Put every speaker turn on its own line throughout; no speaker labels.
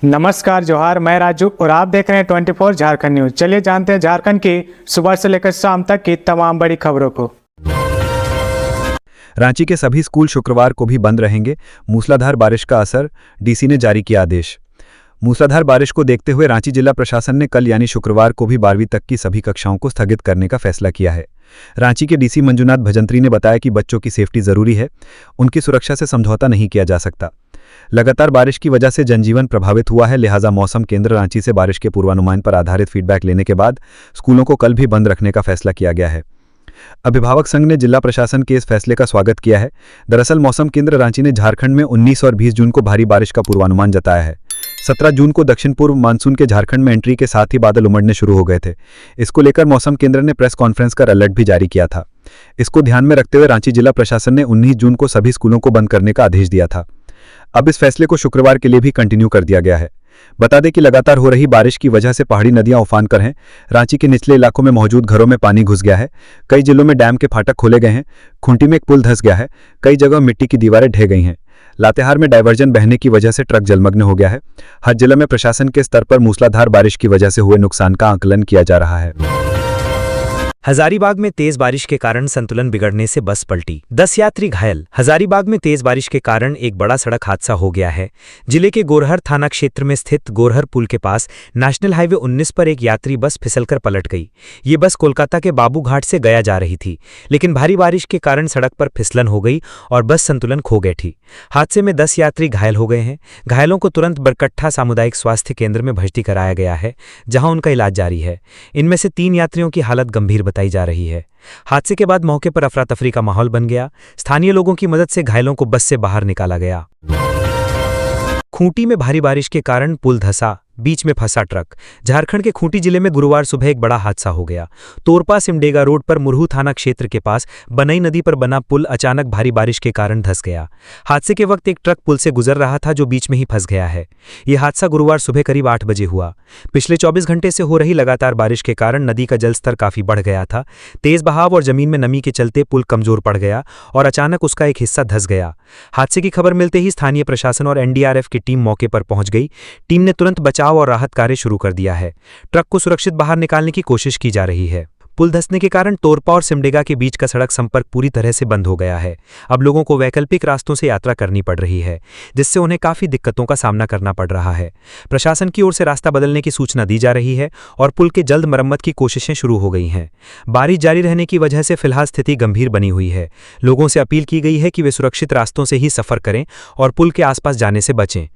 नमस्कार जोहार, मैं राजू और आप देख रहे हैं 24 झारखंड न्यूज। चलिए जानते हैं झारखंड की सुबह से लेकर शाम तक की तमाम बड़ी खबरों को।
रांची के सभी स्कूल शुक्रवार को भी बंद रहेंगे। मूसलाधार बारिश का असर, डीसी ने जारी किया आदेश। मूसलाधार बारिश को देखते हुए रांची जिला प्रशासन ने कल यानी शुक्रवार को भी 12वीं तक की सभी कक्षाओं को स्थगित करने का फैसला किया है। रांची के डीसी मंजुनाथ भजंत्री ने बताया कि बच्चों की सेफ्टी जरूरी है, उनकी सुरक्षा से समझौता नहीं किया जा सकता। लगातार बारिश की वजह से जनजीवन प्रभावित हुआ है, लिहाजा मौसम केंद्र रांची से बारिश के पूर्वानुमान पर आधारित फीडबैक लेने के बाद स्कूलों को कल भी बंद रखने का फैसला किया गया है। अभिभावक संघ ने जिला प्रशासन के इस फैसले का स्वागत किया है। दरअसल मौसम केंद्र रांची ने झारखंड में 19 और 20 जून को भारी बारिश का पूर्वानुमान जताया है। 17 जून को दक्षिण पूर्व मानसून के झारखंड में एंट्री के साथ ही बादल उमड़ने शुरू हो गए थे। इसको लेकर मौसम केंद्र ने प्रेस कॉन्फ्रेंस कर अलर्ट भी जारी किया था। इसको ध्यान में रखते हुए रांची जिला प्रशासन ने 19 जून को सभी स्कूलों को बंद करने का आदेश दिया था। अब इस फैसले को शुक्रवार के लिए भी कंटिन्यू कर दिया गया है। बता दें कि लगातार हो रही बारिश की वजह से पहाड़ी नदियां उफान पर हैं। रांची के निचले इलाकों में मौजूद घरों में पानी घुस गया है। कई जिलों में डैम के फाटक खोले गए हैं। खूंटी में एक पुल धंस गया है। कई जगह मिट्टी की दीवारें ढह गई हैं। लातेहार में डायवर्जन बहने की वजह से ट्रक जलमग्न हो गया है। हर जिले में प्रशासन के स्तर पर मूसलाधार बारिश की वजह से हुए नुकसान का आकलन किया जा रहा है।
हजारीबाग में तेज बारिश के कारण संतुलन बिगड़ने से बस पलटी, 10 यात्री घायल। हजारीबाग में तेज बारिश के कारण एक बड़ा सड़क हादसा हो गया है। जिले के गोरहर थाना क्षेत्र में स्थित गोरहर पुल के पास नेशनल हाईवे 19 पर एक यात्री बस फिसलकर पलट गई। ये बस कोलकाता के बाबू घाट से गया जा रही थी, लेकिन भारी बारिश के कारण सड़क पर फिसलन हो गई और बस संतुलन खो बैठी। हादसे में 10 यात्री घायल हो गए हैं। घायलों को तुरंत बरकट्ठा सामुदायिक स्वास्थ्य केंद्र में भर्ती कराया गया है, जहां उनका इलाज जारी है। इनमें से 3 यात्रियों की हालत गंभीर बताई जा रही है। हादसे के बाद मौके पर अफरा तफरी का माहौल बन गया। स्थानीय लोगों की मदद से घायलों को बस से बाहर निकाला गया। खूंटी में भारी बारिश के कारण पुल धंसा, बीच में फंसा ट्रक। झारखंड के खूंटी जिले में गुरुवार सुबह एक बड़ा हादसा हो गया। तोरपा सिमडेगा रोड पर मुरहू थाना क्षेत्र के पास बनई नदी पर बना पुल अचानक भारी बारिश के कारण धंस गया। हादसे के वक्त एक ट्रक पुल से गुजर रहा था, जो बीच में ही फंस गया है। यह हादसा गुरुवार सुबह करीब 8 बजे हुआ। पिछले 24 घंटे से हो रही लगातार बारिश के कारण नदी का जलस्तर काफी बढ़ गया था। तेज बहाव और जमीन में नमी के चलते पुल कमजोर पड़ गया और अचानक उसका एक हिस्सा धंस गया। हादसे की खबर मिलते ही स्थानीय प्रशासन और एनडीआरएफ की टीम मौके पर पहुंच गई। टीम ने तुरंत बचाव और राहत कार्य शुरू कर दिया है। ट्रक को सुरक्षित बाहर निकालने की कोशिश की जा रही है। पुल धंसने के कारण तोरपा और सिमडेगा के बीच का सड़क संपर्क पूरी तरह से बंद हो गया है। अब लोगों को वैकल्पिक रास्तों से यात्रा करनी पड़ रही है, जिससे उन्हें काफी दिक्कतों का सामना करना पड़ रहा है। प्रशासन की ओर से रास्ता बदलने की सूचना दी जा रही है और पुल के जल्द मरम्मत की कोशिशें शुरू हो गई हैं। बारिश जारी रहने की वजह से फिलहाल स्थिति गंभीर बनी हुई है। लोगों से अपील की गई है कि वे सुरक्षित रास्तों से ही सफर करें और पुल के आसपास जाने से बचें।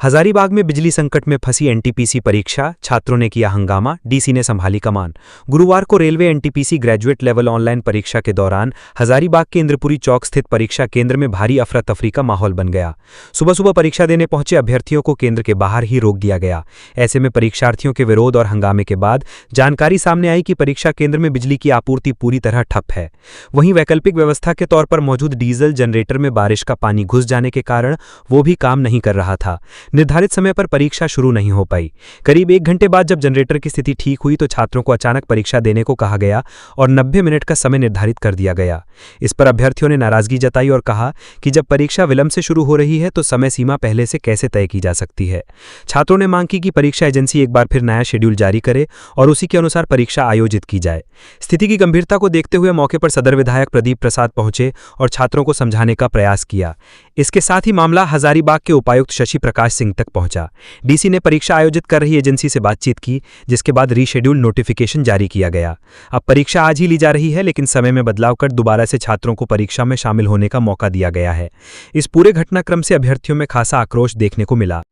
हजारीबाग में बिजली संकट में फंसी एनटीपीसी परीक्षा, छात्रों ने किया हंगामा, डीसी ने संभाली कमान। गुरुवार को railway NTPC graduate level online परीक्षा के दौरान हजारीबाग के इंद्रपुरी चौक स्थित परीक्षा केंद्र में भारी अफरा तफरी का माहौल बन गया। सुबह सुबह परीक्षा देने पहुंचे अभ्यर्थियों को केंद्र के बाहर ही रोक दिया गया। ऐसे में परीक्षार्थियों के विरोध और हंगामे के बाद जानकारी सामने आई कि परीक्षा केंद्र में बिजली की आपूर्ति पूरी तरह ठप है। वहीं वैकल्पिक व्यवस्था के तौर पर मौजूद डीजल जनरेटर में बारिश का पानी घुस जाने के कारण वो भी काम नहीं कर रहा था। निर्धारित समय पर परीक्षा शुरू नहीं हो पाई। करीब 1 घंटे बाद जब जनरेटर की स्थिति ठीक हुई तो छात्रों को अचानक परीक्षा देने को कहा गया और 90 मिनट का समय निर्धारित कर दिया गया। इस पर अभ्यर्थियों ने नाराजगी जताई और कहा कि जब परीक्षा विलंब से शुरू हो रही है तो समय सीमा पहले से कैसे तय की जा सकती है। छात्रों ने मांग की कि परीक्षा एजेंसी एक बार फिर नया शेड्यूल जारी करे और उसी के अनुसार परीक्षा आयोजित की जाए। स्थिति की गंभीरता को देखते हुए मौके पर सदर विधायक प्रदीप प्रसाद पहुंचे और छात्रों को समझाने का प्रयास किया। इसके साथ ही मामला हजारीबाग के उपायुक्त शशि प्रकाश सिंह तक पहुंचा। डीसी ने परीक्षा आयोजित कर रही एजेंसी से बातचीत की, जिसके बाद रीशेड्यूल नोटिफिकेशन जारी किया गया। अब परीक्षा आज ही ली जा रही है, लेकिन समय में बदलाव कर दोबारा से छात्रों को परीक्षा में शामिल होने का मौका दिया गया है। इस पूरे घटनाक्रम से अभ्यर्थियों में खासा आक्रोश देखने को मिला।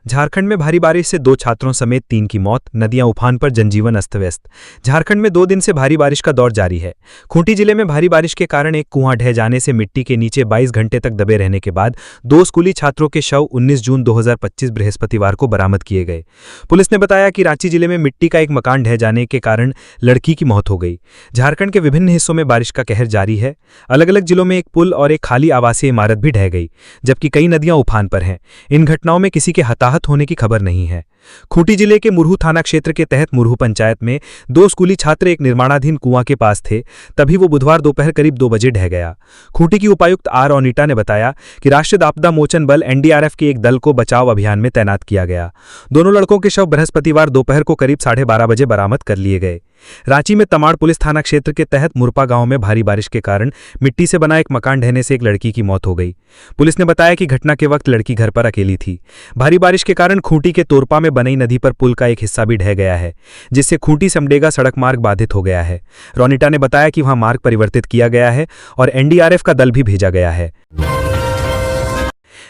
झारखंड में भारी बारिश से 2 छात्रों समेत 3 की मौत, नदियां उफान पर, जनजीवन अस्त-व्यस्त। झारखंड में 2 दिन से भारी बारिश का दौर जारी है। खूंटी जिले में भारी बारिश के कारण एक कुआं ढह जाने से मिट्टी के नीचे 22 घंटे तक दबे रहने के बाद 2 स्कूली छात्रों के शव 19 जून 2025 बृहस्पतिवार को बरामद किए गए। पुलिस ने बताया कि रांची जिले में मिट्टी का एक मकान ढह जाने के कारण लड़की की मौत हो गई। झारखंड के विभिन्न हिस्सों में बारिश का कहर जारी है। अलग अलग जिलों में एक पुल और एक खाली आवासीय इमारत भी ढह गई, जबकि कई नदियां उफान पर हैं। इन घटनाओं में किसी के हताहत हताहत होने की खबर नहीं है। खूंटी जिले के मुरहू थाना क्षेत्र के तहत मुरहू पंचायत में 2 स्कूली छात्र एक निर्माणाधीन कुआं के पास थे, तभी वो बुधवार दोपहर करीब 2 बजे ढह गया। खूंटी की उपायुक्त आर ओनिटा ने बताया कि राष्ट्रीय आपदा मोचन बल एनडीआरएफ के एक दल को बचाव अभियान में तैनात किया गया। दोनों लड़कों के शव बृहस्पतिवार दोपहर को करीब 12:30 बजे बरामद कर लिए गए। रांची में तमाड़ पुलिस थाना क्षेत्र के तहत मुरपा गांव में भारी बारिश के कारण मिट्टी से बना एक मकान ढहने से एक लड़की की मौत हो गई। पुलिस ने बताया कि घटना के वक्त लड़की घर पर अकेली थी। भारी बारिश के कारण खूंटी के तोरपा में बनई नदी पर पुल का एक हिस्सा भी ढह गया है, जिससे खूंटी समडेगा सड़क मार्ग बाधित हो गया है। रोनिटा ने बताया कि वहां मार्ग परिवर्तित किया गया है और एनडीआरएफ का दल भी भेजा गया है।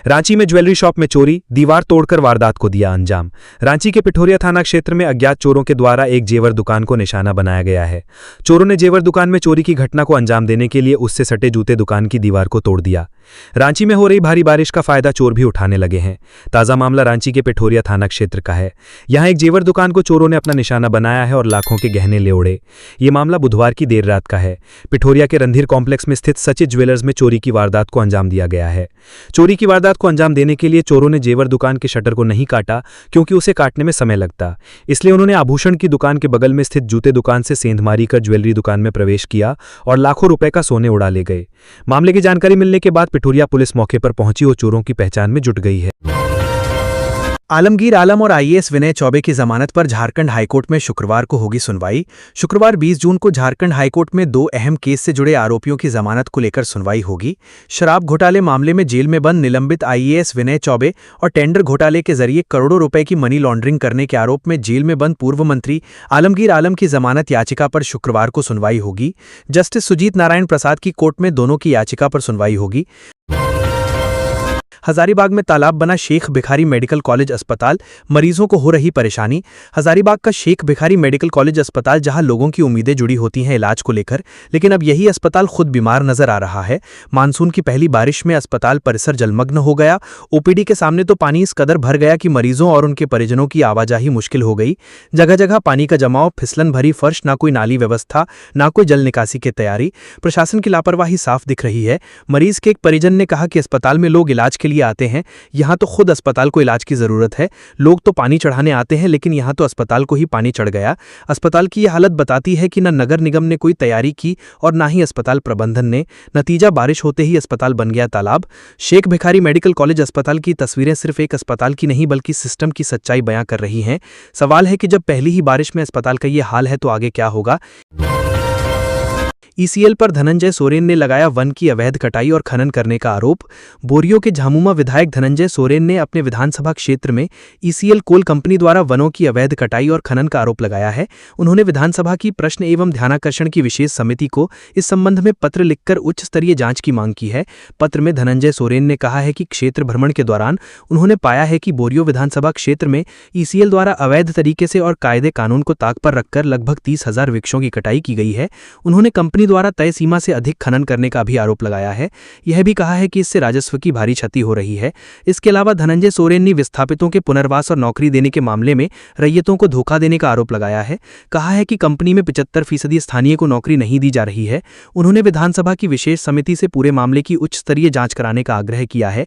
रांची में ज्वेलरी शॉप में चोरी, दीवार तोड़कर वारदात को दिया अंजाम। रांची के पिठोरिया थाना क्षेत्र में अज्ञात चोरों के द्वारा एक जेवर दुकान को निशाना बनाया गया है। चोरों ने जेवर दुकान में चोरी की घटना को अंजाम देने के लिए उससे सटे जूते दुकान की दीवार को तोड़ दिया। रांची में हो रही भारी बारिश का फायदा चोर भी उठाने लगे हैं। ताजा मामला रांची के पिठोरिया थाना क्षेत्र का है। यहां एक जेवर दुकान को चोरों ने अपना निशाना बनाया है और लाखों के गहने ले उड़े। ये मामला बुधवार की देर रात का है। पिठोरिया के रणधीर कॉम्प्लेक्स में स्थित सचित ज्वेलर्स में चोरी की वारदात को अंजाम दिया गया है। चोरी की वारदात को अंजाम देने के लिए चोरों ने जेवर दुकान के शटर को नहीं काटा, क्योंकि उसे काटने में समय लगता। इसलिए उन्होंने आभूषण की दुकान के बगल में स्थित जूते दुकान से सेंधमारी कर ज्वेलरी दुकान में प्रवेश किया और लाखों रुपए का सोने उड़ा ले गए। मामले की जानकारी मिलने के बाद पिठोरिया पुलिस मौके पर पहुंची और चोरों की पहचान में जुट गई है।
आलमगीर आलम और आईएएस विनय चौबे की जमानत पर झारखंड हाईकोर्ट में शुक्रवार को होगी सुनवाई। शुक्रवार 20 जून को झारखंड हाईकोर्ट में 2 अहम केस से जुड़े आरोपियों की जमानत को लेकर सुनवाई होगी। शराब घोटाले मामले में जेल में बंद निलंबित आईएएस विनय चौबे और टेंडर घोटाले के जरिए करोड़ों रुपए की मनी लॉन्ड्रिंग करने के आरोप में जेल में बंद पूर्व मंत्री आलमगीर आलम की जमानत याचिका पर शुक्रवार को सुनवाई होगी। जस्टिस सुजीत नारायण प्रसाद की कोर्ट में दोनों की याचिका पर सुनवाई होगी। हजारीबाग में तालाब बना शेख भिखारी मेडिकल कॉलेज अस्पताल, मरीजों को हो रही परेशानी। हजारीबाग का शेख भिखारी मेडिकल कॉलेज अस्पताल जहां लोगों की उम्मीदें जुड़ी होती हैं इलाज को लेकर, लेकिन अब यही अस्पताल खुद बीमार नजर आ रहा है। मानसून की पहली बारिश में अस्पताल परिसर जलमग्न हो गया। ओपीडी के सामने तो पानी इस कदर भर गया कि मरीजों और उनके परिजनों की आवाजाही मुश्किल हो गई। जगह जगह पानी का जमाव, फिसलन भरी फर्श, ना कोई नाली व्यवस्था, ना कोई जल निकासी की तैयारी। प्रशासन की लापरवाही साफ दिख रही है। मरीज के एक परिजन ने कहा कि अस्पताल में लोग इलाज के लिए आते हैं, यहां तो खुद अस्पताल को इलाज की जरूरत है। लोग तो पानी चढ़ाने आते हैं, लेकिन यहां तो अस्पताल को ही पानी चढ़ गया। अस्पताल की यह हालत बताती है कि न नगर निगम ने कोई तैयारी की और ना ही अस्पताल प्रबंधन ने। नतीजा, बारिश होते ही अस्पताल बन गया तालाब। शेख भिखारी मेडिकल कॉलेज अस्पताल की तस्वीरें सिर्फ एक अस्पताल की नहीं बल्कि सिस्टम की सच्चाई बयां कर रही हैं। सवाल है कि जब पहली ही बारिश में अस्पताल का ये हाल है तो आगे क्या होगा। ईसीएल पर धनंजय सोरेन ने लगाया वन की अवैध कटाई और खनन करने का आरोप। बोरियो के झामुमा विधायक धनंजय सोरेन ने अपने विधानसभा क्षेत्र में ईसीएल कोल कंपनी द्वारा वनों की अवैध कटाई और खनन का आरोप लगाया है। उन्होंने विधानसभा की प्रश्न एवं ध्यानाकर्षण की विशेष समिति को इस संबंध में पत्र लिखकर उच्च स्तरीय जांच की मांग की है। पत्र में धनंजय सोरेन ने कहा है कि क्षेत्र भ्रमण के दौरान उन्होंने पाया है कि बोरियो विधानसभा क्षेत्र में ईसीएल द्वारा अवैध तरीके से और कायदे कानून को ताक पर रखकर लगभग 30,000 वृक्षों की कटाई की गई है। उन्होंने कंपनी द्वारा तय सीमा से अधिक खनन करने का भी आरोप लगाया है। यह भी कहा है कि इससे राजस्व की भारी क्षति हो रही है। इसके अलावा धनंजय सोरेन ने विस्थापितों के पुनर्वास और नौकरी देने के मामले में रैयतों को धोखा देने का आरोप लगाया है। कहा है कि कंपनी में 75% स्थानीय को नौकरी नहीं दी जा रही है। उन्होंने विधानसभा की विशेष समिति से पूरे मामले की उच्च स्तरीय जांच कराने का आग्रह किया है।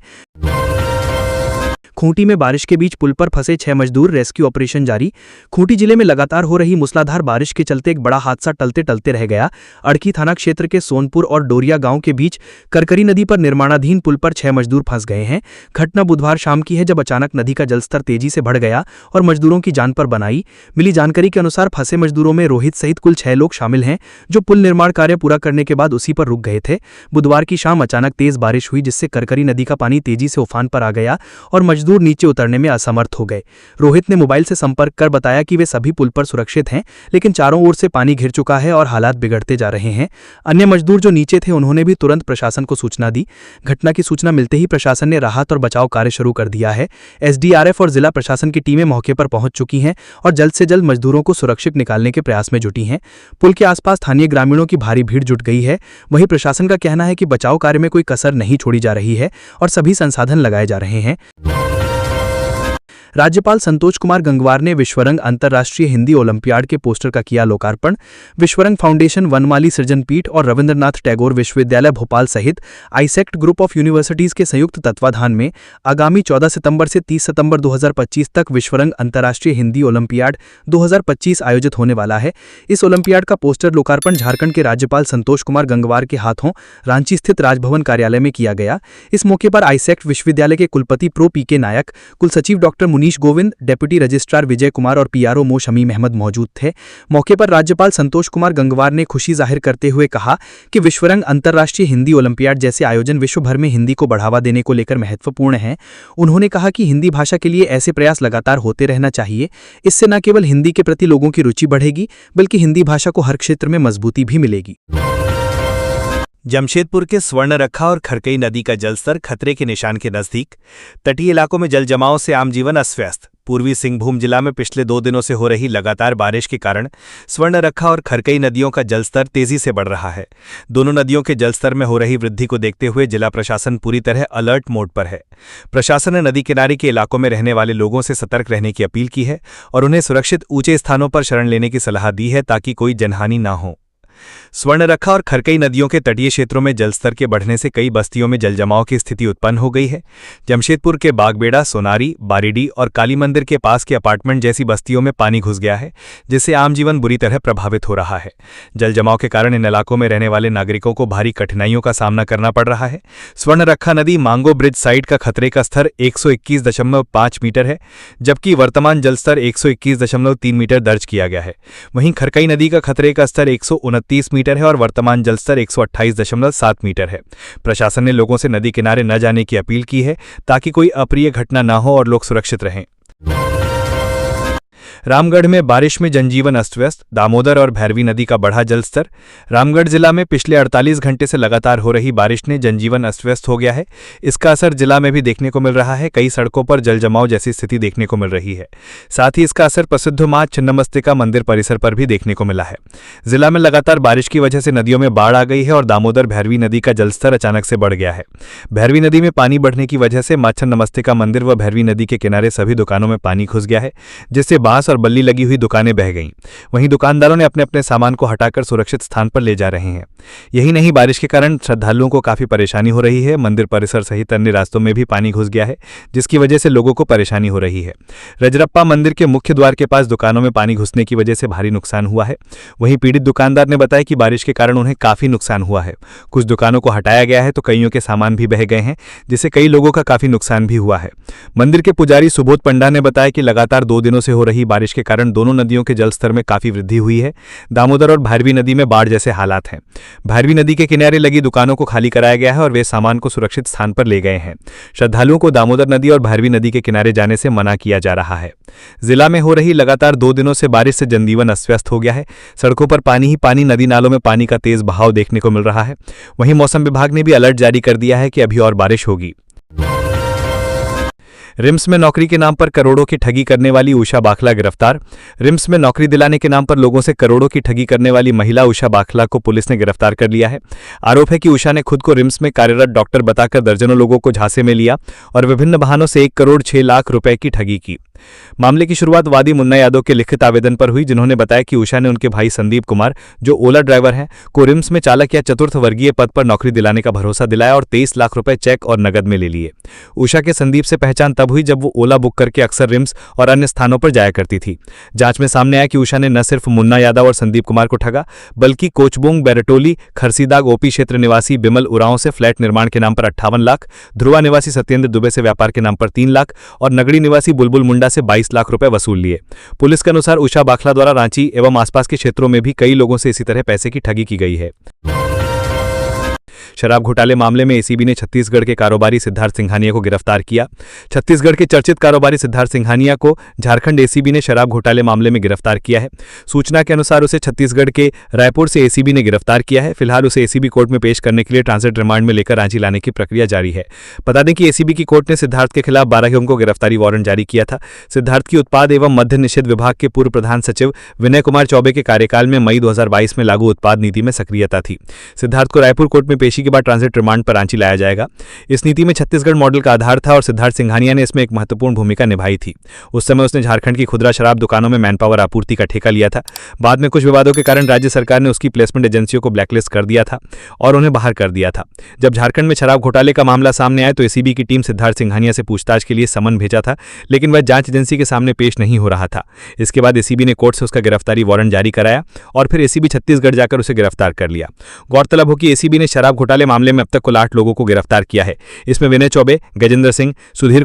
खूंटी में बारिश के बीच पुल पर फंसे 6 मजदूर, रेस्क्यू ऑपरेशन जारी। खूंटी जिले में लगातार हो रही मूसलाधार बारिश के चलते एक बड़ा हादसा टलते टलते रह गया। अड़की थाना क्षेत्र के सोनपुर और डोरिया गांव के बीच करकरी नदी पर निर्माणाधीन पुल पर 6 मजदूर फंस गए हैं। घटना बुधवार शाम की है, जब अचानक नदी का जलस्तर तेजी से बढ़ गया और मजदूरों की जान पर बनाई। मिली जानकारी के अनुसार फंसे मजदूरों में रोहित सहित कुल 6 लोग शामिल हैं, जो पुल निर्माण कार्य पूरा करने के बाद उसी पर रुक गए थे। बुधवार की शाम अचानक तेज बारिश हुई, जिससे करकरी नदी का पानी तेजी से उफान पर आ गया और मजदूर नीचे उतरने में असमर्थ हो गए। रोहित ने मोबाइल से संपर्क कर बताया कि वे सभी पुल पर सुरक्षित हैं, लेकिन चारों ओर से पानी घिर चुका है और हालात बिगड़ते जा रहे हैं। अन्य मजदूर जो नीचे थे, उन्होंने भी तुरंत प्रशासन को सूचना दी। घटना की सूचना मिलते ही प्रशासन ने राहत और बचाव कार्य शुरू कर दिया है। एसडीआरएफ और जिला प्रशासन की टीमें मौके पर पहुंच चुकी हैं और जल्द से जल्द मजदूरों को सुरक्षित निकालने के प्रयास में जुटी हैं। पुल के आसपास स्थानीय ग्रामीणों की भारी भीड़ जुट गई है। वहीं प्रशासन का कहना है कि बचाव कार्य में कोई कसर नहीं छोड़ी जा रही है और सभी संसाधन लगाए जा रहे हैं। राज्यपाल संतोष कुमार गंगवार ने विश्वरंग अंतर्राष्ट्रीय हिंदी ओलंपियाड के पोस्टर का किया लोकार्पण। विश्वरंग फाउंडेशन, वनमाली सृजन पीठ और रविंद्रनाथ टैगोर विश्वविद्यालय भोपाल सहित आईसेक्ट ग्रुप ऑफ यूनिवर्सिटीज के संयुक्त तत्वाधान में आगामी 14 सितंबर से 30 सितंबर 2025 तक विश्वरंग अंतर्राष्ट्रीय हिंदी ओलंपियाड 2025 आयोजित होने वाला है। इस ओलंपियाड का पोस्टर लोकार्पण झारखंड के राज्यपाल संतोष कुमार गंगवार के हाथों रांची स्थित राजभवन कार्यालय में किया गया। इस मौके पर आईसेक्ट विश्वविद्यालय के कुलपति प्रो पीके नायक, कुलसचिव doctor Munish Govind, deputy registrar Vijay Kumar और पीआरओ मो शमीम अहमद मौजूद थे। मौके पर राज्यपाल संतोष कुमार गंगवार ने खुशी जाहिर करते हुए कहा कि विश्वरंग अंतर्राष्ट्रीय हिंदी ओलंपियाड जैसे आयोजन विश्व भर में हिंदी को बढ़ावा देने को लेकर महत्वपूर्ण है। उन्होंने कहा कि हिंदी भाषा के लिए ऐसे प्रयास लगातार होते रहना चाहिए। इससे न केवल हिंदी के प्रति लोगों की रुचि बढ़ेगी, बल्कि हिंदी भाषा को हर क्षेत्र में मजबूती भी मिलेगी।
जमशेदपुर के स्वर्णरखा और खरकई नदी का जलस्तर खतरे के निशान के नजदीक। तटीय इलाकों में जल जमाव से आम जीवन अस्त व्यस्त। पूर्वी सिंहभूम जिला में पिछले 2 दिनों से हो रही लगातार बारिश के कारण स्वर्णरखा और खरकई नदियों का जलस्तर तेजी से बढ़ रहा है। दोनों नदियों के जलस्तर में हो रही वृद्धि को देखते हुए जिला प्रशासन पूरी तरह अलर्ट मोड पर है। प्रशासन ने नदी किनारे के इलाकों में रहने वाले लोगों से सतर्क रहने की अपील की है और उन्हें सुरक्षित ऊंचे स्थानों पर शरण लेने की सलाह दी है ताकि कोई जनहानि न हो। स्वर्णरखा और खरकई नदियों के तटीय क्षेत्रों में जलस्तर के बढ़ने से कई बस्तियों में जलजमाव की स्थिति उत्पन्न हो गई है। जमशेदपुर के बागबेड़ा, सोनारी, बारीडी और काली मंदिर के पास के अपार्टमेंट जैसी बस्तियों में पानी घुस गया है, जिससे आम जीवन बुरी तरह प्रभावित हो रहा है। जलजमाव के कारण इन इलाकों में रहने वाले नागरिकों को भारी कठिनाइयों का सामना करना पड़ रहा है। स्वर्णरखा नदी मांगो ब्रिज साइट का खतरे का स्तर 121.5 मीटर है, जबकि वर्तमान जलस्तर 121.3 मीटर दर्ज किया गया है। वहीं खरकई नदी का खतरे का स्तर 129 मीटर है और वर्तमान जलस्तर 128.7 मीटर है। प्रशासन ने लोगों से नदी किनारे न जाने की अपील की है ताकि कोई अप्रिय घटना न हो और लोग सुरक्षित रहें। रामगढ़ में बारिश में जनजीवन अस्तव्यस्त। दामोदर और भैरवी नदी का बढ़ा जलस्तर। रामगढ़ जिला में पिछले 48 घंटे से लगातार हो रही बारिश ने जनजीवन अस्तव्यस्त हो गया है। इसका असर जिला में भी देखने को मिल रहा है। कई सड़कों पर जलजमाव जैसी स्थिति देखने को मिल रही है। साथ ही इसका असर प्रसिद्ध मां छिन्नमस्तिका मंदिर परिसर पर भी देखने को मिला है। जिला में लगातार बारिश की वजह से नदियों में बाढ़ आ गई है और दामोदर भैरवी नदी का जलस्तर अचानक से बढ़ गया है। भैरवी नदी में पानी बढ़ने की वजह से मां छिन्नमस्तिका मंदिर व भैरवी नदी के किनारे सभी दुकानों में पानी घुस गया है, जिससे बांस और बल्ली लगी हुई दुकानें बह गईं। वहीं दुकानदारों ने अपने अपने सामान को हटाकर सुरक्षित स्थान पर ले जा रहे हैं। यही नहीं, बारिश के कारण श्रद्धालुओं को काफी परेशानी हो रही है। मंदिर परिसर सहित अन्य रास्तों में भी पानी घुस गया है, जिसकी वजह से लोगों को परेशानी हो रही है। रजरप्पा मंदिर के मुख्य द्वार के पास दुकानों में पानी घुसने की वजह से भारी नुकसान हुआ है। वहीं पीड़ित दुकानदार ने बताया कि बारिश के कारण उन्हें काफी नुकसान हुआ है। कुछ दुकानों को हटाया गया है तो कईयों के सामान भी बह गए हैं, जिससे कई लोगों का काफी नुकसान भी हुआ है। मंदिर के पुजारी सुबोध पंडा ने बताया कि लगातार 2 दिनों से हो रही बारिश के कारण दोनों नदियों के जलस्तर में काफी वृद्धि हुई है। दामोदर और भैरवी नदी में बाढ़ जैसे हालात हैं। भैरवी नदी के किनारे लगी दुकानों को खाली कराया गया है और वे सामान को सुरक्षित स्थान पर ले गए हैं। श्रद्धालुओं को दामोदर नदी और भैरवी नदी के किनारे जाने से मना किया जा रहा है। जिला में हो रही लगातार 2 दिनों से बारिश से जनजीवन अस्त-व्यस्त हो गया है। सड़कों पर पानी ही पानी, नदी नालों में पानी का तेज बहाव देखने को मिल रहा है। वहीं मौसम विभाग ने भी अलर्ट जारी कर दिया है कि अभी और बारिश होगी। रिम्स में नौकरी के नाम पर करोड़ों की ठगी करने वाली उषा बाखला गिरफ्तार। रिम्स में नौकरी दिलाने के नाम पर लोगों से करोड़ों की ठगी करने वाली महिला उषा बाखला को पुलिस ने गिरफ्तार कर लिया है। आरोप है कि उषा ने खुद को रिम्स में कार्यरत डॉक्टर बताकर दर्जनों लोगों को झांसे में लिया और विभिन्न बहानों से 1 करोड़ 6 लाख रुपए की ठगी की। मामले की शुरुआत वादी मुन्ना यादव के लिखित आवेदन पर हुई, जिन्होंने बताया कि उषा ने उनके भाई संदीप कुमार, जो ओला ड्राइवर हैं, को रिम्स में चालक या चतुर्थ वर्गीय पद पर नौकरी दिलाने का भरोसा दिलाया और 23 लाख रुपए चेक और नगद में ले लिए। उषा के संदीप से पहचान तब हुई जब वो ओला बुक करके अक्सर रिम्स और अन्य स्थानों पर जाया करती थी। जांच में सामने आया कि उषा ने न सिर्फ मुन्ना यादव और संदीप कुमार को ठगा, बल्कि कोचबोंग, बैरटोली, खरसीदाग ओपी क्षेत्र निवासी बिमल उरांव से फ्लैट निर्माण के नाम पर 58 लाख, ध्रुवा निवासी सत्येंद्र दुबे से व्यापार के नाम पर 3 लाख और नगड़ी निवासी बुलबुल मुंडा से 22 लाख रुपए वसूल लिए। पुलिस के अनुसार उषा बाखला द्वारा रांची एवं आसपास के क्षेत्रों में भी कई लोगों से इसी तरह पैसे की ठगी की गई है। शराब घोटाले मामले में एसीबी ने छत्तीसगढ़ के कारोबारी सिद्धार्थ सिंघानिया को गिरफ्तार किया। छत्तीसगढ़ के चर्चित कारोबारी सिद्धार्थ सिंघानिया को झारखंड एसीबी ने शराब घोटाले मामले में गिरफ्तार किया है। सूचना के अनुसार उसे छत्तीसगढ़ के रायपुर से एसीबी ने गिरफ्तार किया है। फिलहाल उसे एसीबी कोर्ट में पेश करने के लिए ट्रांजिट रिमांड में लेकर रांची लाने की प्रक्रिया जारी है। बता दें कि एसीबी की कोर्ट ने सिद्धार्थ के खिलाफ 12 को गिरफ्तारी वारंट जारी किया था। सिद्धार्थ की उत्पाद एवं मद्य निषेध विभाग के पूर्व प्रधान सचिव विनय कुमार चौबे के कार्यकाल में मई 2022 में लागू उत्पाद नीति में सक्रियता थी। सिद्धार्थ को रायपुर कोर्ट में पेशी के
के बाद ट्रांजिट रिमांड पर रांची लाया जाएगा। इस नीति में छत्तीसगढ़ मॉडल का आधार था और सिद्धार्थ सिंघानिया ने इसमें एक महत्वपूर्ण भूमिका निभाई थी। उस समय उसने झारखंड की खुदरा शराब दुकानों में मैनपावर आपूर्ति का ठेका लिया था। बाद में कुछ विवादों के कारण राज्य सरकार ने उसकी प्लेसमेंट एजेंसियों को ब्लैकलिस्ट कर दिया था और उन्हें बाहर कर दिया था। जब झारखंड में शराब घोटाले का मामला सामने आया तो एसीबी की टीम सिद्धार्थ सिंघानिया से पूछताछ के लिए समन भेजा था, लेकिन वह जांच एजेंसी के सामने पेश नहीं हो रहा था। इसके बाद एसीबी ने कोर्ट से उसका गिरफ्तारी वारंट जारी कराया और फिर एसीबी छत्तीसगढ़ जाकर उसे गिरफ्तार कर लिया। गौरतलब हो कि एसीबी ने शराब घोटाले मामले में अब तक कुल 8 लोगों को गिरफ्तार किया है। इसमें विनय चौबे, गजेंद्र सिंह, सुधीर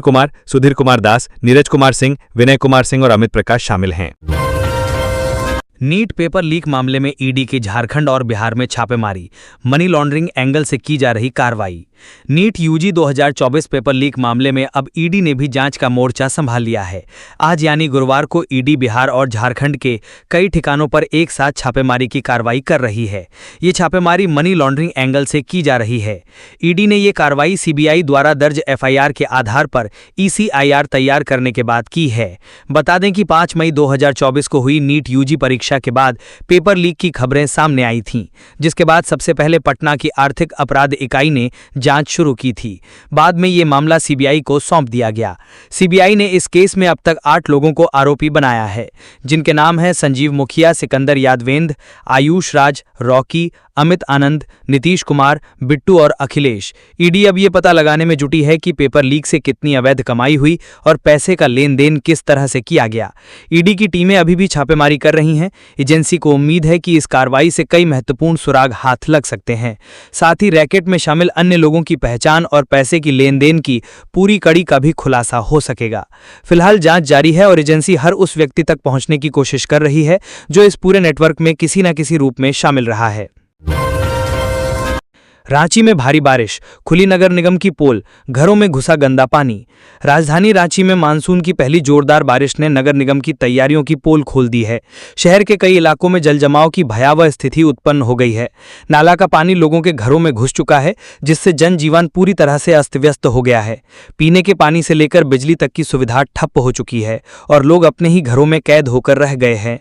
कुमार दास, नीरज कुमार सिंह, विनय कुमार सिंह और अमित प्रकाश शामिल हैं।
नीट पेपर लीक मामले में ईडी की झारखंड और बिहार में छापेमारी, मनी लॉन्ड्रिंग एंगल से की जा रही कार्रवाई। नीट यूजी 2024 पेपर लीक मामले में अब ईडी ने भी जांच का मोर्चा संभाल लिया है। आज यानी गुरुवार को ईडी बिहार और झारखंड के कई ठिकानों पर एक साथ छापेमारी की कार्रवाई कर रही है। ये छापेमारी मनी लॉन्ड्रिंग एंगल से की जा रही है। ईडी ने ये कार्रवाई सीबीआई द्वारा दर्ज एफआईआर के आधार पर ईसीआईआर तैयार करने के बाद की है। बता दें कि 5 मई 2024 को हुई नीट यूजी परीक्षा के बाद पेपर लीक की खबरें सामने आई थीं, जिसके बाद सबसे पहले पटना की आर्थिक अपराध इकाई ने जांच शुरू की थी। बाद में ये मामला सीबीआई को सौंप दिया गया। सीबीआई ने इस केस में अब तक 8 लोगों को आरोपी बनाया है, जिनके नाम हैं संजीव मुखिया, सिकंदर यादवेंद्र, आयुष राज, रॉकी, अमित आनंद, नीतीश कुमार, बिट्टू और अखिलेश। ईडी अब ये पता लगाने में जुटी है कि पेपर लीक से कितनी अवैध कमाई हुई और पैसे का लेन देन किस तरह से किया गया। ईडी की टीमें अभी भी छापेमारी कर रही हैं। एजेंसी को उम्मीद है कि इस कार्रवाई से कई महत्वपूर्ण सुराग हाथ लग सकते हैं। साथ ही रैकेट में शामिल अन्य लोगों की पहचान और पैसे की लेन देन की पूरी कड़ी का भी खुलासा हो सकेगा। फिलहाल जांच जारी है और एजेंसी हर उस व्यक्ति तक पहुंचने की कोशिश कर रही है जो इस पूरे नेटवर्क में किसी न किसी रूप में शामिल रहा है। रांची में भारी बारिश, खुली नगर निगम की पोल, घरों में घुसा गंदा पानी। राजधानी रांची में मानसून की पहली जोरदार बारिश ने नगर निगम की तैयारियों की पोल खोल दी है। शहर के कई इलाकों में जलजमाव की भयावह स्थिति उत्पन्न हो गई है। नाला का पानी लोगों के घरों में घुस चुका है, जिससे जनजीवन पूरी तरह से अस्त व्यस्त हो गया है। पीने के पानी से लेकर बिजली तक की सुविधा ठप हो चुकी है और लोग अपने ही घरों में कैद होकर रह गए हैं।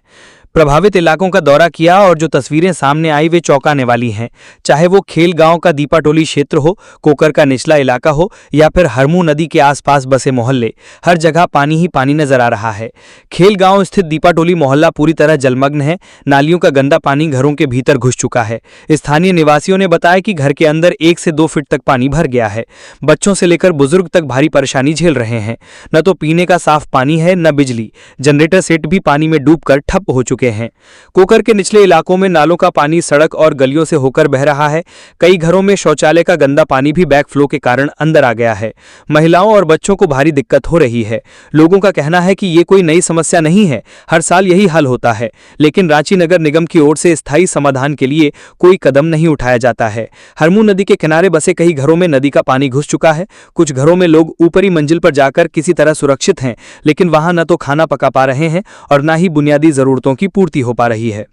प्रभावित इलाकों का दौरा किया और जो तस्वीरें सामने आई वे चौंकाने वाली हैं। चाहे वो खेल गांव का दीपाटोली क्षेत्र हो, कोकर का निचला इलाका हो या फिर हरमू नदी के आसपास बसे मोहल्ले, हर जगह पानी ही पानी नजर आ रहा है। खेल गांव स्थित दीपाटोली मोहल्ला पूरी तरह जलमग्न है। नालियों का गंदा पानी घरों के भीतर घुस चुका है। स्थानीय निवासियों ने बताया कि घर के अंदर 1 से 2 फीट तक पानी भर गया है। बच्चों से लेकर बुजुर्ग तक भारी परेशानी झेल रहे हैं। न तो पीने का साफ पानी है, न बिजली। जनरेटर सेट भी पानी में डूबकर ठप हो चुके हैं। कोकर के निचले इलाकों में नालों का पानी सड़क और गलियों से होकर बह रहा है। कई घरों में शौचालय का गंदा पानी भी बैकफ्लो के कारण अंदर आ गया है। महिलाओं और बच्चों को भारी दिक्कत हो रही है। लोगों का कहना है कि ये कोई नई समस्या नहीं है, हर साल यही हल होता है, लेकिन रांची नगर निगम की ओर से स्थायी समाधान के लिए कोई कदम नहीं उठाया जाता है। हरमू नदी के किनारे बसे कई घरों में नदी का पानी घुस चुका है। कुछ घरों में लोग ऊपरी मंजिल पर जाकर किसी तरह सुरक्षित हैं, लेकिन वहां न तो खाना पका पा रहे हैं और न ही बुनियादी जरूरतों की पूर्ति हो पा रही है।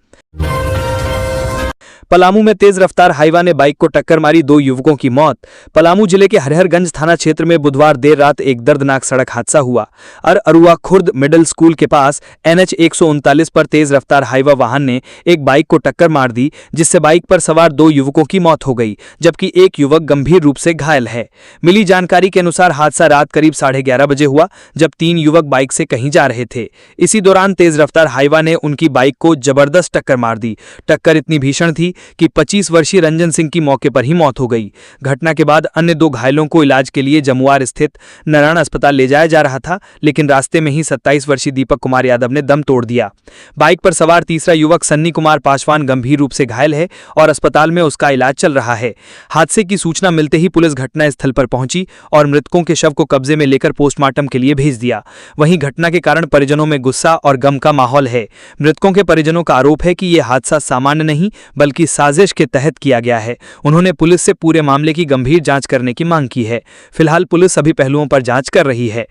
पलामू में तेज रफ्तार हाईवा ने बाइक को टक्कर मारी, 2 युवकों की मौत। पलामू जिले के हरिहरगंज थाना क्षेत्र में बुधवार देर रात एक दर्दनाक सड़क हादसा हुआ। अरुआ खुर्द मिडिल स्कूल के पास NH 139 पर तेज रफ्तार हाईवा वाहन ने एक बाइक को टक्कर मार दी, जिससे बाइक पर सवार 2 युवकों की मौत हो गई, जबकि एक युवक गंभीर रूप से घायल है। मिली जानकारी के अनुसार हादसा रात करीब 11:30 बजे हुआ, जब 3 युवक बाइक से कहीं जा रहे थे। इसी दौरान तेज रफ्तार हाईवा ने उनकी बाइक को जबरदस्त टक्कर मार दी। टक्कर इतनी भीषण थी कि 25 वर्षीय रंजन सिंह की मौके पर ही मौत हो गई। घटना के बाद अन्य 2 घायलों को इलाज के लिए जमुआर स्थित नारायण अस्पताल ले जाया जा रहा था, लेकिन रास्ते में ही 27 वर्षीय दीपक कुमार यादव ने दम तोड़ दिया। बाइक पर सवार तीसरा युवक सन्नी कुमार पासवान गंभीर रूप से घायल है और अस्पताल में उसका इलाज चल रहा है। हादसे की सूचना मिलते ही पुलिस घटनास्थल पर पहुंची और मृतकों के शव को कब्जे में लेकर पोस्टमार्टम के लिए भेज दिया। वहीं घटना के कारण परिजनों में गुस्सा और गम का माहौल है। मृतकों के परिजनों का आरोप है कि यह हादसा सामान्य नहीं बल्कि साजिश के तहत किया गया है। उन्होंने पुलिस से पूरे मामले की गंभीर जांच करने की मांग की है। फिलहाल पुलिस सभी पहलुओं पर जांच कर रही है।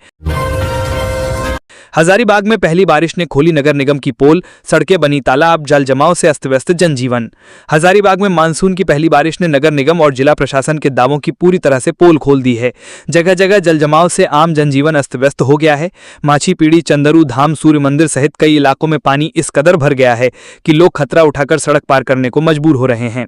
हजारीबाग में पहली बारिश ने खोली नगर निगम की पोल, सड़कें बनी तालाब, जल जमाव से अस्त व्यस्त जनजीवन। हजारीबाग में मानसून की पहली बारिश ने नगर निगम और जिला प्रशासन के दावों की पूरी तरह से पोल खोल दी है। जगह जगह जल जमाव से आम जनजीवन अस्त व्यस्त हो गया है। माछी पीड़ी, चंदरू धाम, सूर्य मंदिर सहित कई इलाकों में पानी इस कदर भर गया है कि लोग खतरा उठाकर सड़क पार करने को मजबूर हो रहे हैं।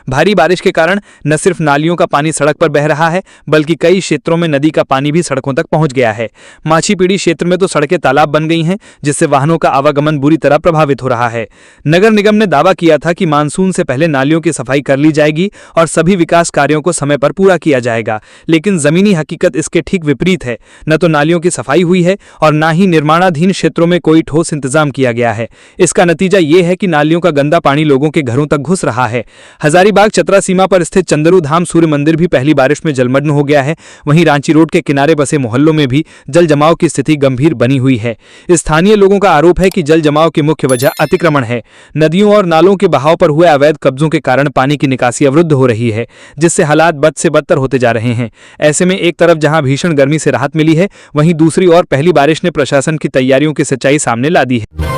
भारी बारिश के कारण न सिर्फ नालियों का पानी सड़क पर बह रहा है, बल्कि कई क्षेत्रों में नदी का पानी भी सड़कों तक पहुंच गया है। माछी पीड़ी क्षेत्र में तो सड़कें तालाब बन गई हैं, जिससे वाहनों का आवागमन बुरी तरह प्रभावित हो रहा है। नगर निगम ने दावा किया था कि मानसून से पहले नालियों की सफाई कर ली जाएगी और सभी विकास कार्यों को समय पर पूरा किया जाएगा, लेकिन जमीनी हकीकत इसके ठीक विपरीत है। न तो नालियों की सफाई हुई है और न ही निर्माणाधीन क्षेत्रों में कोई ठोस इंतजाम किया गया है। इसका नतीजा ये है कि नालियों का गंदा पानी लोगों के घरों तक घुस रहा है। हजारीबाग चतरा सीमा पर स्थित चंदरू धाम सूर्य मंदिर भी पहली बारिश में जलमग्न हो गया है। वहीं रांची रोड के किनारे बसे मोहल्लों में भी जल जमाव की स्थिति गंभीर बनी हुई है। स्थानीय लोगों का आरोप है कि जल जमाव की मुख्य वजह अतिक्रमण है। नदियों और नालों के बहाव पर हुए अवैध कब्जों के कारण पानी की निकासी अवरुद्ध हो रही है, जिससे हालात बद से बदतर होते जा रहे हैं। ऐसे में एक तरफ जहां भीषण गर्मी से राहत मिली है, वहीं दूसरी ओर पहली बारिश ने प्रशासन की तैयारियों की सच्चाई सामने ला दी है।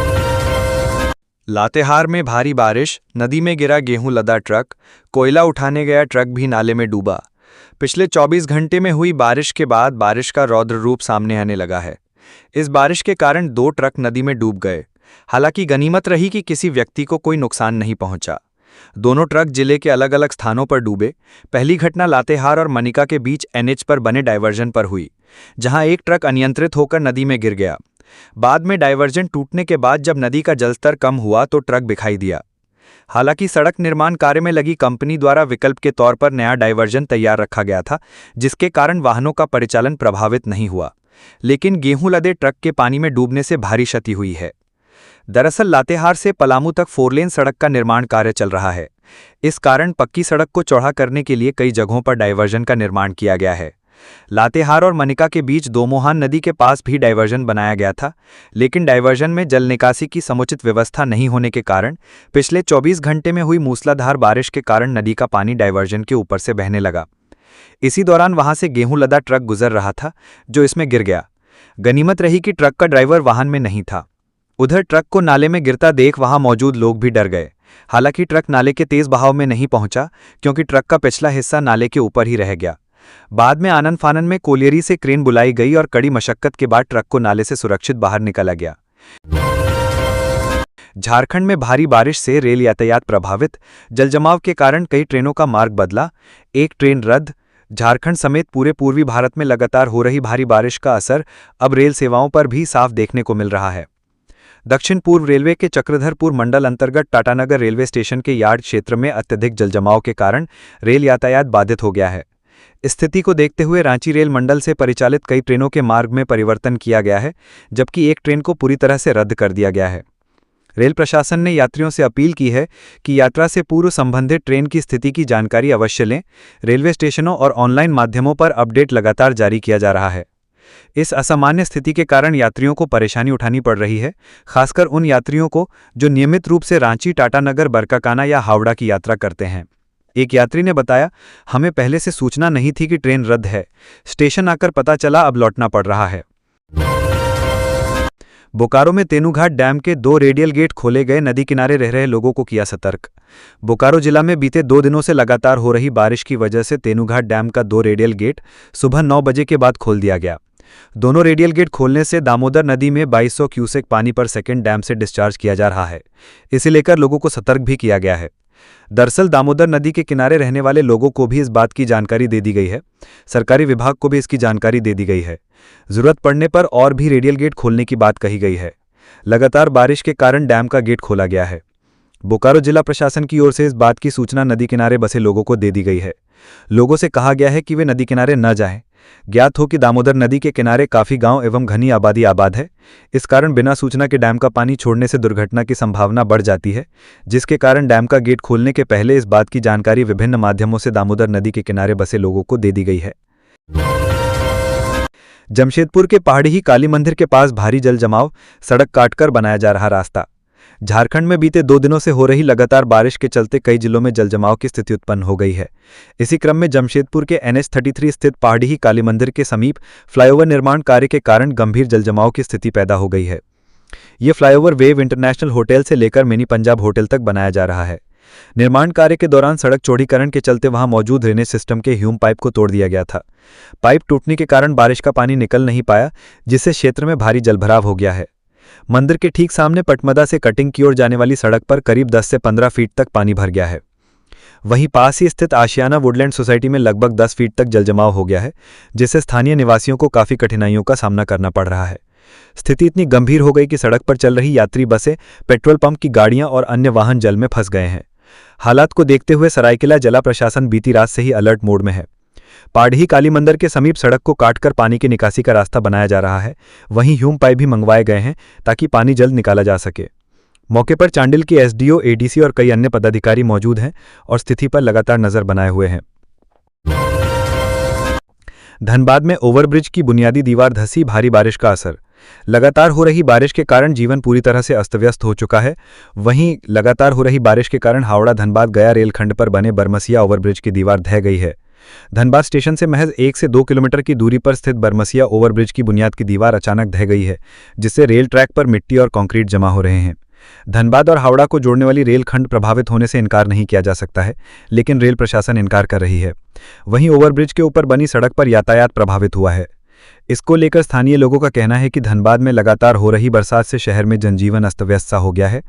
लातेहार में भारी बारिश, नदी में गिरा गेहूं लदा ट्रक, कोयला उठाने गया ट्रक भी नाले में डूबा। पिछले 24 घंटे में हुई बारिश के बाद बारिश का रौद्र रूप सामने आने लगा है। इस बारिश के कारण 2 ट्रक नदी में डूब गए। हालांकि गनीमत रही कि किसी व्यक्ति को कोई नुकसान नहीं पहुंचा। दोनों ट्रक जिले के अलग अलग स्थानों पर डूबे। पहली घटना लातेहार और मनिका के बीच NH पर बने डायवर्जन पर हुई, जहां एक ट्रक अनियंत्रित होकर नदी में गिर गया। बाद में डायवर्जन टूटने के बाद जब नदी का जलस्तर कम हुआ तो ट्रक दिखाई दिया। हालांकि सड़क निर्माण कार्य में लगी कंपनी द्वारा विकल्प के तौर पर नया डायवर्जन तैयार रखा गया था, जिसके कारण वाहनों का परिचालन प्रभावित नहीं हुआ। लेकिन गेहूं लदे ट्रक के पानी में डूबने से भारी क्षति हुई है। दरअसल लातेहार से पलामू तक 4 लेन सड़क का निर्माण कार्य चल रहा है। इस कारण पक्की सड़क को चौड़ा करने के लिए कई जगहों पर डायवर्जन का निर्माण किया गया है। लातेहार और मनिका के बीच दोमोहान नदी के पास भी डायवर्जन बनाया गया था, लेकिन डायवर्जन में जल निकासी की समुचित व्यवस्था नहीं होने के कारण पिछले 24 घंटे में हुई मूसलाधार बारिश के कारण नदी का पानी डायवर्जन के ऊपर से बहने लगा। इसी दौरान वहां से गेहूं लदा ट्रक गुजर रहा था, जो इसमें गिर गया। गनीमत रही कि ट्रक का ड्राइवर वाहन में नहीं था। उधर ट्रक को नाले में गिरता देख वहां मौजूद लोग भी डर गए। हालांकि ट्रक नाले के तेज बहाव में नहीं पहुंचा, क्योंकि ट्रक का पिछला हिस्सा नाले के ऊपर ही रह गया। बाद में आनन फानन में कोलियरी से क्रेन बुलाई गई और कड़ी मशक्कत के बाद ट्रक को नाले से सुरक्षित बाहर निकाला गया। झारखंड में भारी बारिश से रेल यातायात प्रभावित। जलजमाव के कारण कई ट्रेनों का मार्ग बदला, एक ट्रेन रद्द। झारखंड समेत पूरे पूर्वी भारत में लगातार हो रही भारी बारिश का असर अब रेल सेवाओं पर भी साफ देखने को मिल रहा है। दक्षिण पूर्व रेलवे के चक्रधरपुर मंडल अंतर्गत टाटानगर रेलवे स्टेशन के यार्ड क्षेत्र में अत्यधिक जलजमाव के कारण रेल यातायात बाधित हो गया है। स्थिति को देखते हुए रांची रेल मंडल से परिचालित कई ट्रेनों के मार्ग में परिवर्तन किया गया है, जबकि एक ट्रेन को पूरी तरह से रद्द कर दिया गया है। रेल प्रशासन ने यात्रियों से अपील की है कि यात्रा से पूर्व संबंधित ट्रेन की स्थिति की जानकारी अवश्य लें। रेलवे स्टेशनों और ऑनलाइन माध्यमों पर अपडेट लगातार जारी किया जा रहा है। इस असामान्य स्थिति के कारण यात्रियों को परेशानी उठानी पड़ रही है, खासकर उन यात्रियों को जो नियमित रूप से रांची, टाटानगर, बरकाकाना या हावड़ा की यात्रा करते हैं। एक यात्री ने बताया, हमें पहले से सूचना नहीं थी कि ट्रेन रद्द है। स्टेशन आकर पता चला, अब लौटना पड़ रहा है। बोकारो में तेनूघाट डैम के 2 रेडियल गेट खोले गए, नदी किनारे रह रहे लोगों को किया सतर्क। बोकारो जिला में बीते 2 दिनों से लगातार हो रही बारिश की वजह से तेनूघाट डैम का 2 रेडियल गेट सुबह 9 बजे के बाद खोल दिया गया। दोनों रेडियल गेट खोलने से दामोदर नदी में 2200 क्यूसेक पानी पर सेकंड डैम से डिस्चार्ज किया जा रहा है। इसे लेकर लोगों को सतर्क भी किया गया है। दरअसल दामोदर नदी के किनारे रहने वाले लोगों को भी इस बात की जानकारी दे दी गई है। सरकारी विभाग को भी इसकी जानकारी दे दी गई है। जरूरत पड़ने पर और भी रेडियल गेट खोलने की बात कही गई है। लगातार बारिश के कारण डैम का गेट खोला गया है। बोकारो जिला प्रशासन की ओर से इस बात की सूचना नदी किनारे बसे लोगों को दे दी गई है। लोगों से कहा गया है कि वे नदी किनारे न जाएं। ज्ञात हो कि दामोदर नदी के किनारे काफी गांव एवं घनी आबादी आबाद है। इस कारण बिना सूचना के डैम का पानी छोड़ने से दुर्घटना की संभावना बढ़ जाती है, जिसके कारण डैम का गेट खोलने के पहले इस बात की जानकारी विभिन्न माध्यमों से दामोदर नदी के किनारे बसे लोगों को दे दी गई है। जमशेदपुर के पहाड़ी काली मंदिर के पास भारी जल जमाव, सड़क काटकर बनाया जा रहा रास्ता। झारखंड में बीते 2 दिनों से हो रही लगातार बारिश के चलते कई जिलों में जलजमाव की स्थिति उत्पन्न हो गई है। इसी क्रम में जमशेदपुर के NH-33 स्थित पहाड़ी काली मंदिर के समीप फ्लाईओवर निर्माण कार्य के कारण गंभीर जलजमाव की स्थिति पैदा हो गई है। ये फ्लाईओवर वेव इंटरनेशनल होटल से लेकर मिनी पंजाब होटल तक बनाया जा रहा है। निर्माण कार्य के दौरान सड़क चौड़ीकरण के चलते वहां मौजूद ड्रेनेज सिस्टम के ह्यूम पाइप को तोड़ दिया गया था। पाइप टूटने के कारण बारिश का पानी निकल नहीं पाया, जिससे क्षेत्र में भारी जलभराव हो गया है। मंदिर के ठीक सामने पटमदा से कटिंग की ओर जाने वाली सड़क पर करीब 10 से 15 फीट तक पानी भर गया है। वहीं पास ही स्थित आशियाना वुडलैंड सोसाइटी में लगभग 10 फीट तक जलजमाव हो गया है, जिससे स्थानीय निवासियों को काफी कठिनाइयों का सामना करना पड़ रहा है। स्थिति इतनी गंभीर हो गई कि सड़क पर चल रही यात्री बसें, पेट्रोल पंप की गाड़ियां और अन्य वाहन जल में फंस गए हैं। हालात को देखते हुए सरायकेला जिला प्रशासन बीती रात से ही अलर्ट मोड में है। पाढ़ी काली मंदिर के समीप सड़क को काटकर पानी की निकासी का रास्ता बनाया जा रहा है। वहीं ह्यूम पाइप भी मंगवाए गए हैं ताकि पानी जल्द निकाला जा सके। मौके पर चांडिल के SDO, ADC और कई अन्य पदाधिकारी मौजूद हैं और स्थिति पर लगातार नजर बनाए हुए हैं। धनबाद में ओवरब्रिज की बुनियादी दीवार धंसी, भारी बारिश का असर। लगातार हो रही बारिश के कारण जीवन पूरी तरह से अस्त व्यस्त हो चुका है। वहीं लगातार हो रही बारिश के कारण हावड़ा धनबाद गया रेलखंड पर बने बरमसिया ओवरब्रिज की दीवार ढह गई है। धनबाद स्टेशन से महज 1 से 2 किलोमीटर की दूरी पर स्थित बरमसिया ओवरब्रिज की बुनियाद की दीवार अचानक ढह गई है, जिससे रेल ट्रैक पर मिट्टी और कंक्रीट जमा हो रहे हैं। धनबाद और हावड़ा को जोड़ने वाली रेलखंड प्रभावित होने से इनकार नहीं किया जा सकता है, लेकिन रेल प्रशासन इनकार कर रही है। वहीं ओवरब्रिज के ऊपर बनी सड़क पर यातायात प्रभावित हुआ है। इसको लेकर स्थानीय लोगों का कहना है कि धनबाद में लगातार हो रही बरसात से शहर में जनजीवन अस्त व्यस्त सा हो गया है।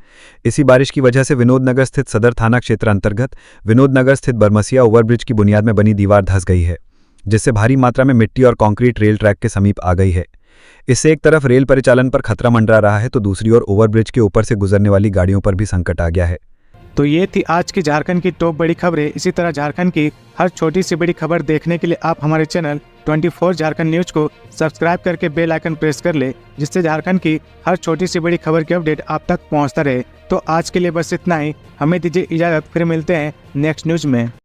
इसी बारिश की वजह से विनोदनगर स्थित सदर थाना क्षेत्र अंतर्गत विनोदनगर स्थित बरमसिया ओवरब्रिज की बुनियाद में बनी दीवार धंस गई है, जिससे भारी मात्रा में मिट्टी और कंक्रीट रेल ट्रैक के समीप आ गई है। इससे एक तरफ रेल परिचालन पर खतरा मंडरा रहा है, तो दूसरी ओर ओवरब्रिज के ऊपर से गुजरने वाली गाड़ियों पर भी संकट आ गया है।
तो ये थी आज की झारखंड की टॉप बड़ी खबरें। इसी तरह झारखंड की हर छोटी सी बड़ी खबर देखने के लिए आप हमारे चैनल 24 झारखंड न्यूज को सब्सक्राइब करके बेल आइकन प्रेस कर ले, जिससे झारखंड की हर छोटी सी बड़ी खबर की अपडेट आप तक पहुंचता रहे। तो आज के लिए बस इतना ही। हमें दीजिए इजाजत, फिर मिलते हैं नेक्स्ट न्यूज में।